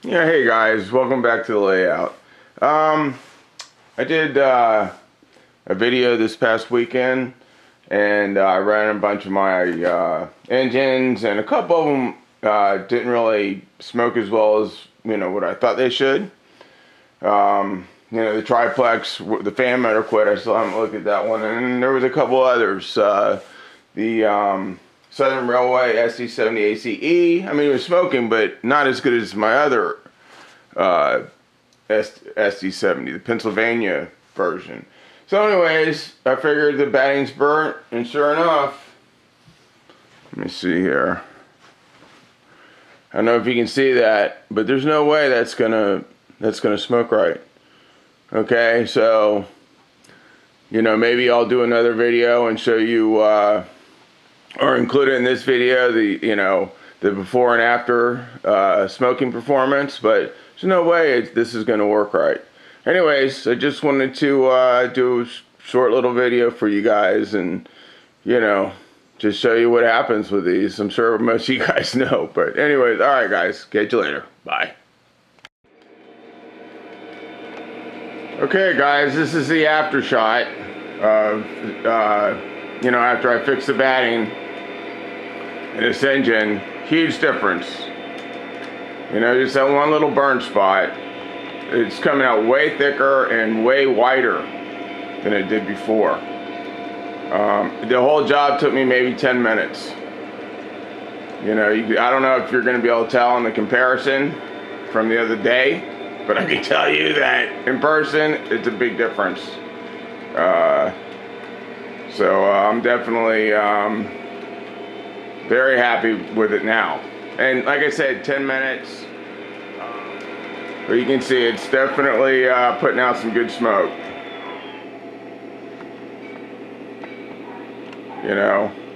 Yeah, hey guys, welcome back to the layout. I did a video this past weekend, and I ran a bunch of my engines, and a couple of them didn't really smoke as well as what I thought they should. The triplex, the fan motor quit. I still haven't looked at that one, and there was a couple others. The Southern Railway SD70 ACE. I mean, it was smoking, but not as good as my other SD70, the Pennsylvania version. So anyways, I figured the batting's burnt, and sure enough, let me see here. I don't know if you can see that, but there's no way that's gonna smoke right. Okay, so maybe I'll do another video and show you or include it in this video, the before and after smoking performance, but there's no way this is going to work right. Anyways, I just wanted to do a short little video for you guys and, just show you what happens with these. I'm sure most of you guys know, but anyways, alright guys, catch you later. Bye. Okay guys, this is the after shot of, after I fix the batting in this engine. Huge difference. Just that one little burn spot. It's coming out way thicker and way wider than it did before. The whole job took me maybe 10 minutes. I don't know if you're going to be able to tell in the comparison from the other day, but I can tell you that in person, it's a big difference. So I'm definitely very happy with it now. And like I said, 10 minutes. But you can see it's definitely putting out some good smoke.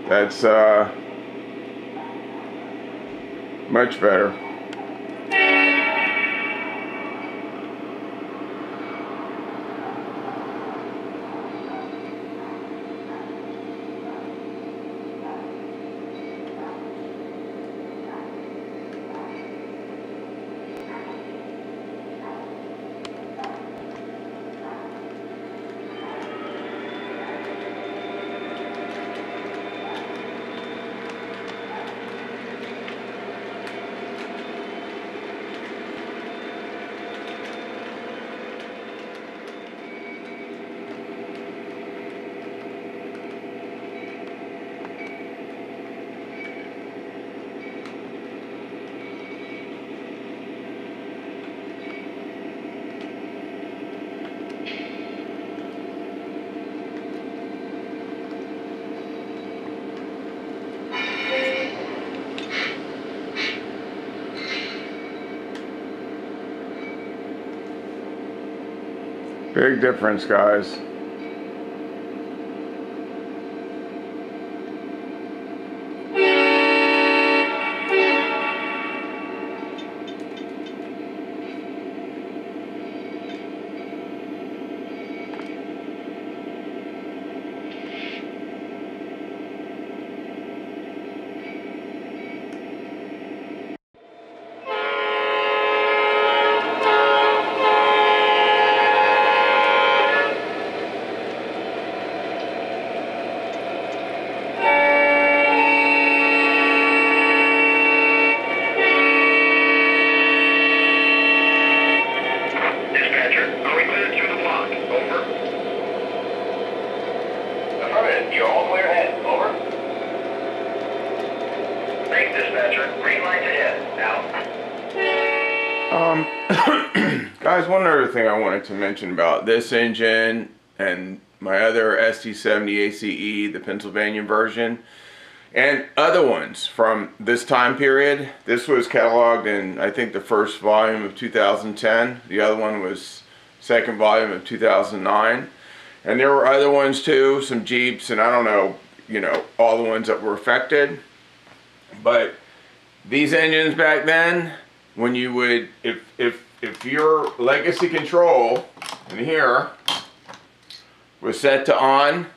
That's much better. Big difference, guys. You're all the way ahead. Over. Thanks, dispatcher. Green light ahead. Out. Guys, one other thing I wanted to mention about this engine and my other SD70 ACE, the Pennsylvania version, and other ones from this time period. This was cataloged in, I think, the first volume of 2010. The other one was second volume of 2009. And there were other ones too, some Jeeps, and I don't know, all the ones that were affected. But these engines back then, when you would, if your legacy control in here was set to on,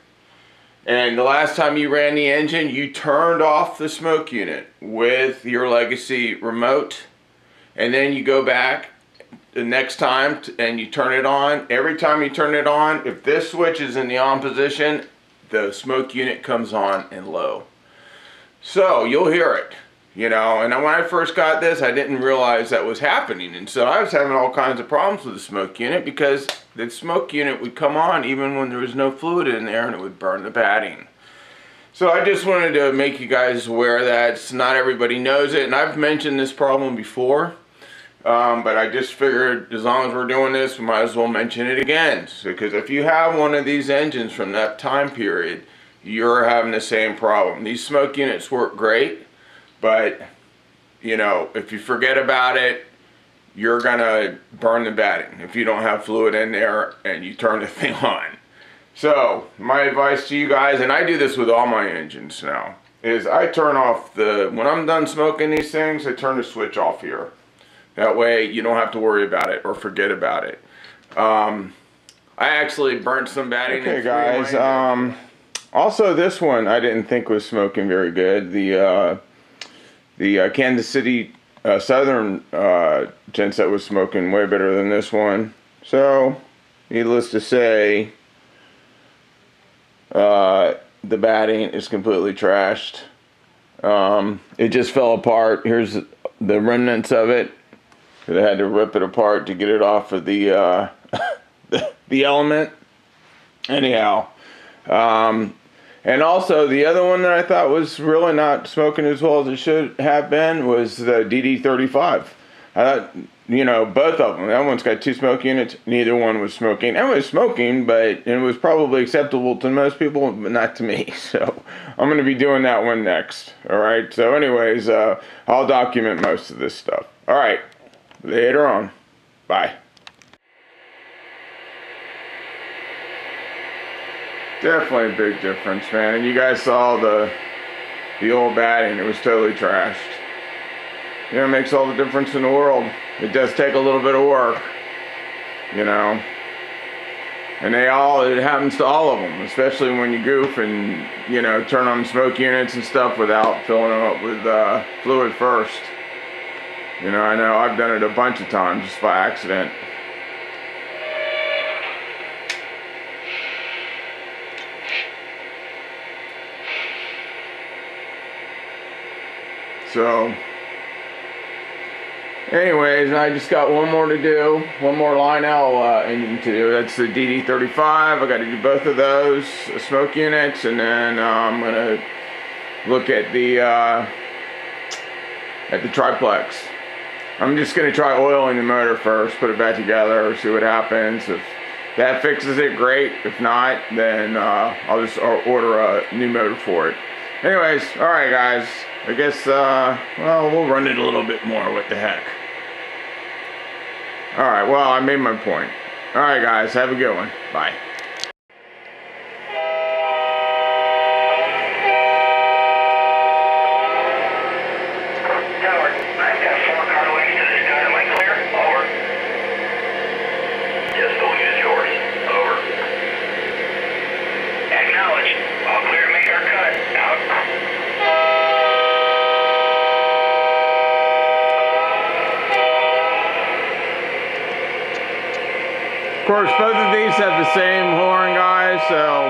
and the last time you ran the engine, you turned off the smoke unit with your legacy remote, and then you go back the next time and you turn it on. Every time you turn it on, if this switch is in the on position, the smoke unit comes on and low. So you'll hear it, you know. And when I first got this, I didn't realize that was happening, and so I was having all kinds of problems with the smoke unit because the smoke unit would come on even when there was no fluid in there, and it would burn the batting. So I just wanted to make you guys aware that not everybody knows it, and I've mentioned this problem before, but I just figured as long as we're doing this, we might as well mention it again. Because if you have one of these engines from that time period, you're having the same problem. These smoke units work great, but you know, if you forget about it, you're gonna burn the batting if you don't have fluid in there and you turn the thing on. So my advice to you guys, and I do this with all my engines now, is I turn off when I'm done smoking these things, I turn the switch off here. That way you don't have to worry about it or forget about it. I actually burnt some batting. Okay guys, also this one I didn't think was smoking very good. The Kansas City Southern genset was smoking way better than this one. So needless to say, the batting is completely trashed. It just fell apart. Here's the remnants of it. I had to rip it apart to get it off of the the element. Anyhow, and also the other one that I thought was really not smoking as well as it should have been was the DD35. I thought, you know, both of them. That one's got 2 smoke units. Neither one was smoking. It was smoking, but it was probably acceptable to most people, but not to me. So I'm going to be doing that one next. All right. So anyways, I'll document most of this stuff. All right. Later on. Bye. Definitely a big difference, man. And you guys saw the old batting. It was totally trashed. You know, it makes all the difference in the world. It does take a little bit of work, you know. And it happens to all of them, especially when you goof and, you know, turn on smoke units and stuff without filling them up with fluid first. You know I've done it a bunch of times just by accident. So anyways, I just got one more to do, one more Lionel engine to do. That's the DD35. I got to do both of those smoke units, and then I'm gonna look at the triplex. I'm just gonna try oiling the motor first, put it back together, see what happens. If that fixes it, great. If not, then I'll just order a new motor for it. Anyways, all right, guys. I guess well, we'll run it a little bit more. What the heck? All right. Well, I made my point. All right, guys. Have a good one. Bye. Of course, both of these have the same horn, guys, so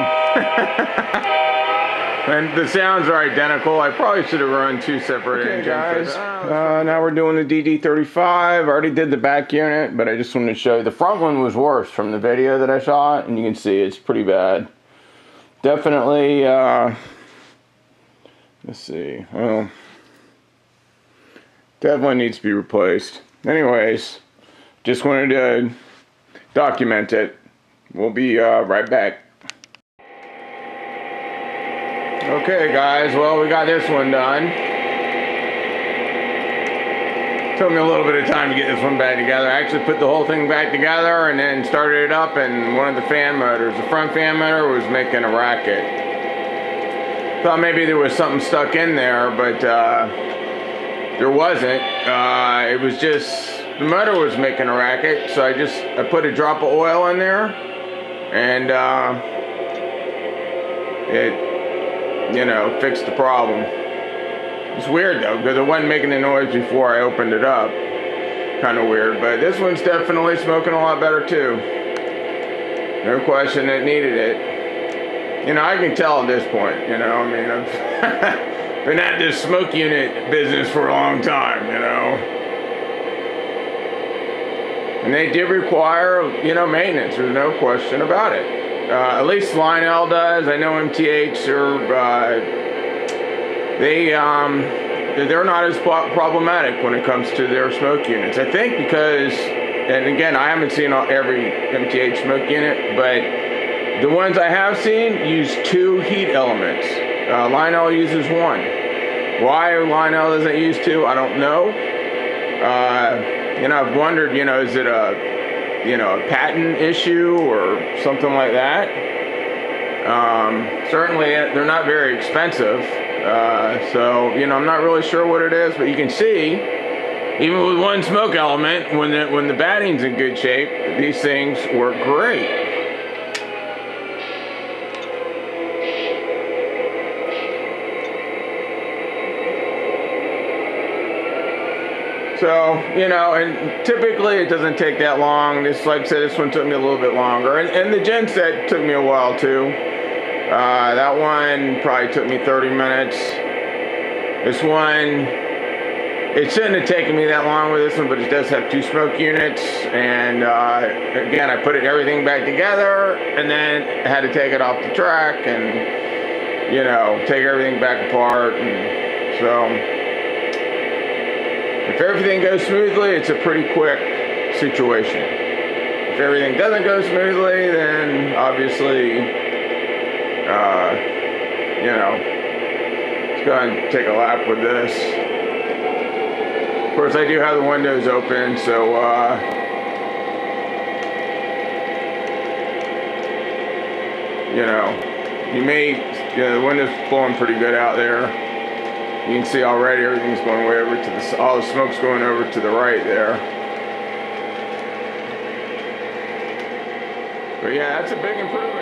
and the sounds are identical. I probably should have run 2 separate engines. Guys, now we're doing the DD35. I already did the back unit, but I just wanted to show you. The front one was worse from the video that I shot, and you can see it's pretty bad. Definitely, let's see, well, definitely needs to be replaced. Anyways, just wanted to document it. We'll be right back. Okay guys, well, we got this one done. Took me a little bit of time to get this one back together. I actually put the whole thing back together and then started it up, and one of the fan motors, the front fan motor, was making a racket. Thought maybe there was something stuck in there, but there wasn't. It was just the motor was making a racket, so I put a drop of oil in there, and it, you know, fixed the problem. It's weird though, because it wasn't making a noise before I opened it up. kind of weird. But this one's definitely smoking a lot better too. No question it needed it. You know, I can tell at this point, you know, I mean, I've been at this smoke unit business for a long time, you know. And they did require, you know, maintenance, there's no question about it. At least Lionel does. I know MTH they're not as problematic when it comes to their smoke units. I think because, and again, I haven't seen every MTH smoke unit, but the ones I have seen use 2 heat elements. Lionel uses 1. Why Lionel doesn't use 2, I don't know. You know, I've wondered, you know, is it a patent issue or something like that? Certainly, they're not very expensive. So, you know, I'm not really sure what it is, but you can see, even with 1 smoke element, when the batting's in good shape, these things work great. So, you know, and typically it doesn't take that long. This, like I said, this one took me a little bit longer. And the genset took me a while too. That one probably took me 30 minutes. This one, it shouldn't have taken me that long with this one, but it does have 2 smoke units. And again, I put everything back together and then had to take it off the track and, you know, take everything back apart. And so, if everything goes smoothly, it's a pretty quick situation. If everything doesn't go smoothly, then obviously, you know, let's go ahead and take a lap with this. Of course, I do have the windows open, so, you know, the window's blowing pretty good out there. You can see already everything's going way over to the, all the smoke's going over to the right there. But yeah, that's a big improvement.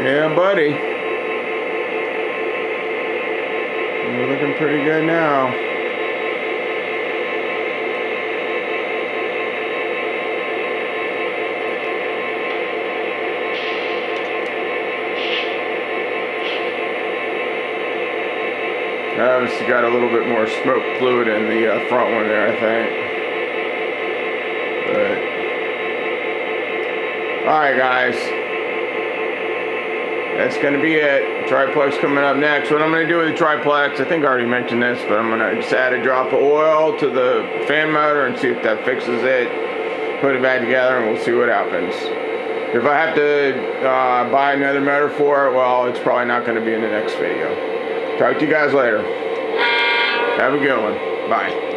Yeah, buddy. You're looking pretty good now. I obviously got a little bit more smoke fluid in the front one there, I think. But, alright guys. That's going to be it. Triplex coming up next. What I'm going to do with the triplex, I think I already mentioned this, but I'm going to just add a drop of oil to the fan motor and see if that fixes it. Put it back together and we'll see what happens. If I have to buy another motor for it, well, it's probably not going to be in the next video. Talk to you guys later. Have a good one. Bye.